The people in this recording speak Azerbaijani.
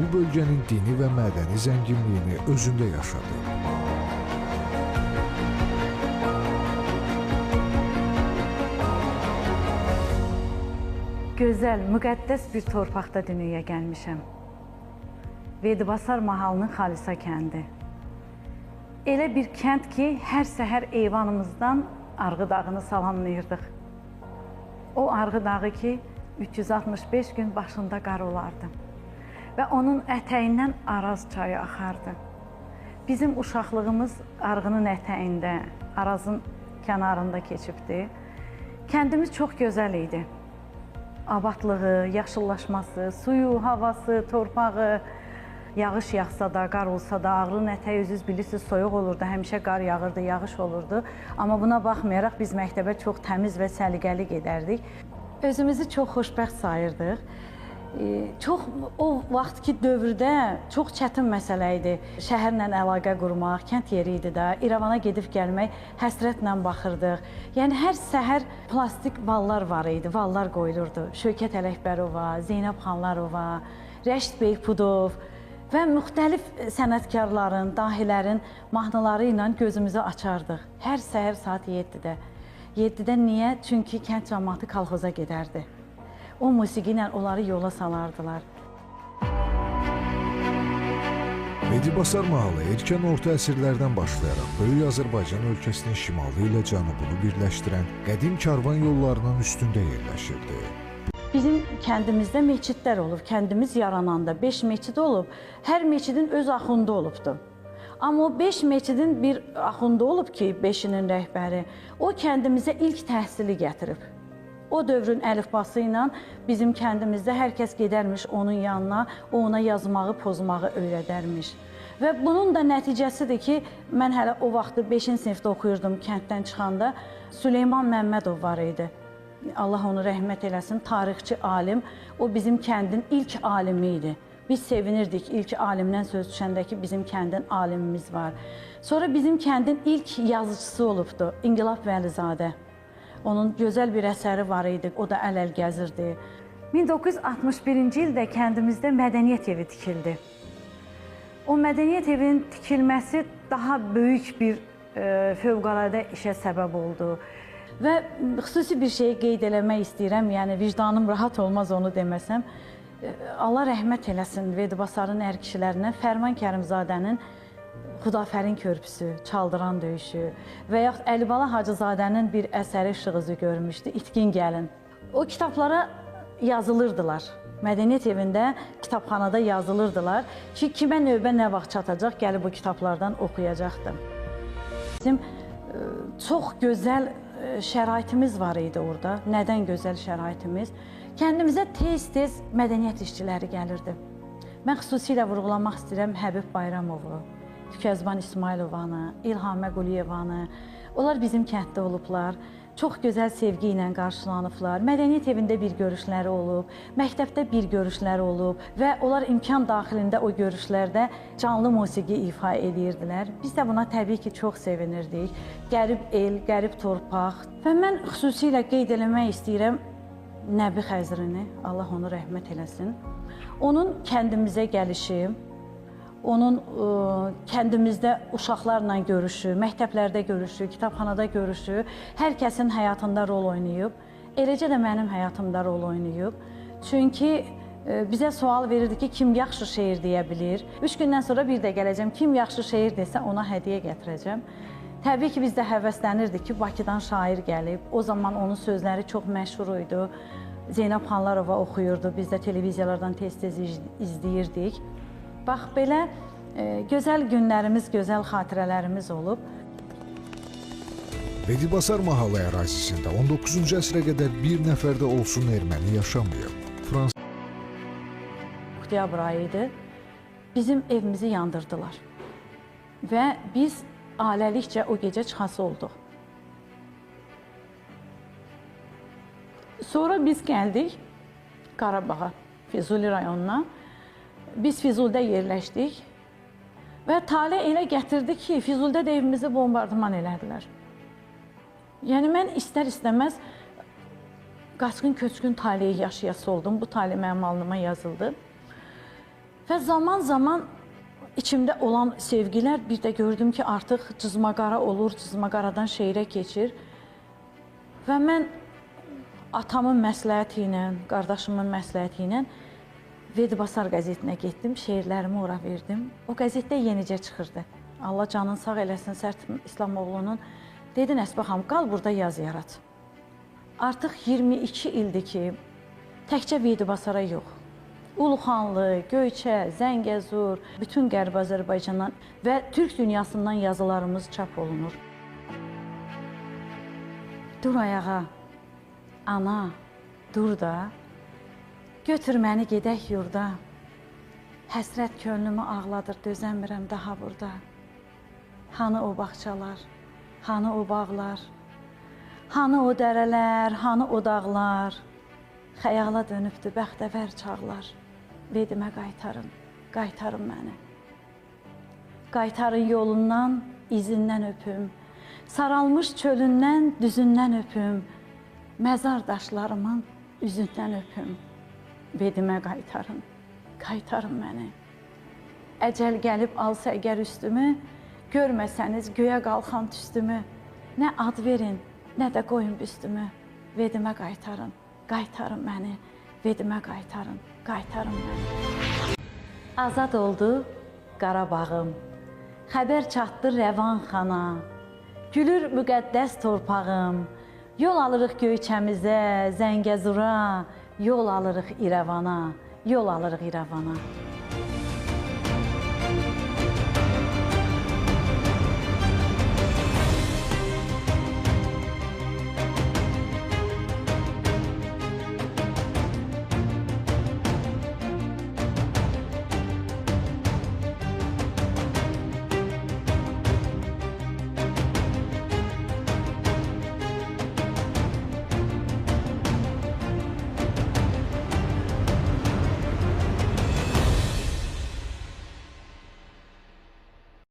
bu bölgənin dini və mədəni zənginliyini özündə yaşadı. Gözəl, müqəddəs bir torpaqda dünyaya gəlmişəm. Vedibasar mahalının Xalisa kəndi. Elə bir kənd ki, hər səhər eyvanımızdan Arğı dağını salamlayırdıq. O Arğı dağı ki, 365 gün başında qar olardı və onun ətəyindən Araz çayı axardı. Bizim uşaqlığımız Arğının ətəyində, Arazın kənarında keçibdi. Kəndimiz çox gözəl idi. Abadlığı, yaşıllaşması, suyu, havası, torpağı, yağış yağsa da, qar olsa da, Ağrının ətəyi özünüz bilirsiniz, soyuq olurdu, həmişə qar yağırdı, yağış olurdu. Amma buna baxmayaraq biz məktəbə çox təmiz və səliqəli gedərdik. Özümüzü çox xoşbəxt sayırdıq. O vaxtki dövrdə çox çətin məsələ idi. Şəhərlə əlaqə qurmaq, kənd yeri idi də, İrəvana gedib gəlmək həsrətlə baxırdıq. Yəni hər səhər plastik vallar var idi, vallar qoyulurdu. Şövkət Ələkbərova, Zeynəb Xanlarova, Rəşid Beypudov və müxtəlif sənətkarların, dahilərin mahnıları ilə gözümüzü açardıq. Hər səhər saat 7-də. 7-də niyə? Çünki kənd cəmaatı kolxoza gedərdi. O musiqi ilə onları yola salardılar. Vedibasar mahalı erkən orta əsrlərdən başlayaraq Böyük Azərbaycan ölkəsinin şimalı ilə cənubunu birləşdirən qədim karvan yollarının üstündə yerləşirdi. Bizim kəndimizdə meçidlər olub, kəndimiz yarananda 5 meçid olub, hər meçidin öz axundu olubdu. Amma o 5 meçidin bir axundu olub ki, 5-inin rəhbəri, o kəndimizə ilk təhsili gətirib. O dövrün əlifbası ilə bizim kəndimizdə hər kəs gedərmiş onun yanına, o ona yazmağı, pozmağı öyrədərmiş. Və bunun da nəticəsidir ki, mən hələ o vaxtı 5-ci sinifdə oxuyurdum kənddən çıxanda, Süleyman Məmmədov var idi. Allah onu rəhmət eləsin, tarixçi alim, o bizim kəndin ilk alimi idi. Biz sevinirdik ilk alimdən söz düşəndə ki, bizim kəndin alimimiz var. Sonra bizim kəndin ilk yazıcısı olubdu, İnqilab Vəlizadə. Onun gözəl bir əsəri var idi, o da əl-əl gəzirdi. 1961-ci ildə kəndimizdə mədəniyyət evi tikildi. O mədəniyyət evinin tikilməsi daha böyük bir fövqəladə işə səbəb oldu. Və xüsusi bir şeyi qeyd eləmək istəyirəm, yəni vicdanım rahat olmaz onu deməsəm. Allah rəhmət eləsin Vedibasarın ər kişilərindən Fərman Kərimzadənin Xudafərin körpüsü, Çaldıran döyüşü və yaxud Əlibala Hacızadənin bir əsəri işıq üzü görmüşdü, İtkin gəlin. O kitablara yazılırdılar. Mədəniyyət evində, kitabxanada yazılırdılar ki, kimə növbə nə vaxt çatacaq, gəlib bu kitablardan oxuyacaqdı. Bizim çox gözəl şəraitimiz var idi orada. Nədən gözəl şəraitimiz? Kəndimizə tez-tez mədəniyyət işçiləri gəlirdi. Mən xüsusilə vurğulamaq istəyirəm Həbib Bayramovu, Tükəzban İsmailovanı, İlhamə Quliyevanı. Onlar bizim kənddə olublar. Çox gözəl sevgi ilə qarşılanıblar. Mədəniyyət evində bir görüşləri olub, məktəbdə bir görüşləri olub və onlar imkan daxilində o görüşlərdə canlı musiqi ifa edirdilər. Biz də buna təbii ki, çox sevinirdik. Qərib el, qərib torpaq. Və mən xüsusilə qeyd eləmək istəyirəm Nəbi Xəzrini, Allah onu rəhmət eləsin. Onun kəndimizə gəlişi, onun kəndimizdə uşaqlarla görüşü, məktəblərdə görüşü, kitabxanada görüşü hər kəsin həyatında rol oynayıb. Eləcə də mənim həyatımda rol oynayıb. Çünki bizə sual verirdi ki, kim yaxşı şeir deyə bilir? 3 gündən sonra bir də gələcəm, kim yaxşı şeir desə ona hədiyyə gətirəcəm. Təbii ki, biz də həvəslənirdik ki, Bakıdan şair gəlib. O zaman onun sözləri çox məşhur idi. Zeynəb Xanlarova oxuyurdu, biz də televiziyalardan tez-tez izləyirdik. Bax, belə gözəl günlərimiz, gözəl xatirələrimiz olub. Vedibasar mahalı ərazisində 19-cu əsrə qədər bir nəfər də olsun erməni yaşamayıb. Oktyabr ayı idi, bizim evimizi yandırdılar və biz ailəlikcə o gecə çıxası olduq. Sonra biz gəldik Qarabağa, Füzuli rayonuna. Biz Füzulidə yerləşdik və talih elə gətirdi ki, Füzulidə də evimizi bombardıman elədilər. Yəni, mən istər-istəməz qaçqın-köçkün talihi yaşayası oldum. Bu talih mənim alnıma yazıldı. Və zaman içimdə olan sevgilər bir də gördüm ki, artıq cızmaqara olur, cızmaqaradan şeirə keçir. Və mən atamın məsləhəti ilə, qardaşımın məsləhəti ilə Vedibasar qəzetinə getdim, şeirlərimi ora verdim. O qəzetdə yenicə çıxırdı. Allah canını sağ eləsin, Sərt İslamoğlu'nun. Dedi, Nəsbə xanım, qal burada yaz yarat. Artıq 22 ildir ki, təkcə Vedibasara yox. Uluxanlı, Göyçə, Zəngəzur, bütün Qərbi Azərbaycandan və Türk dünyasından yazılarımız çap olunur. Dur ayağa, ana, dur da, götür məni gedək yurda. Həsrət könlümü ağladır, dözəmirəm daha burada. Hanı o bağçalar, hanı o bağlar, hanı o dərələr, hanı o dağlar. Xəyala dönübdü bəxtəvər çağlar. Vedimə qaytarın, qaytarın məni. Qaytarın yolundan, izindən öpüm. Saralmış çölündən, düzündən öpüm. Məzar daşlarımın üzündən öpüm. Vedimə qaytarın, qaytarın məni. Əcəl gəlib alsa əgər üstümü, görməsəniz göyə qalxan tüstümü. Nə ad verin, nə də qoyun büstümü. Vedimə qaytarın, qaytarın məni. Vedimə qaytarın, qaytarın məni. Azad oldu Qarabağım, xəbər çatdı Rəvan xana. Gülür müqəddəs torpağım, yol alırıq Göyçəmizə, Zəngəzura, yol alırıq İrəvana, yol alırıq İrəvana.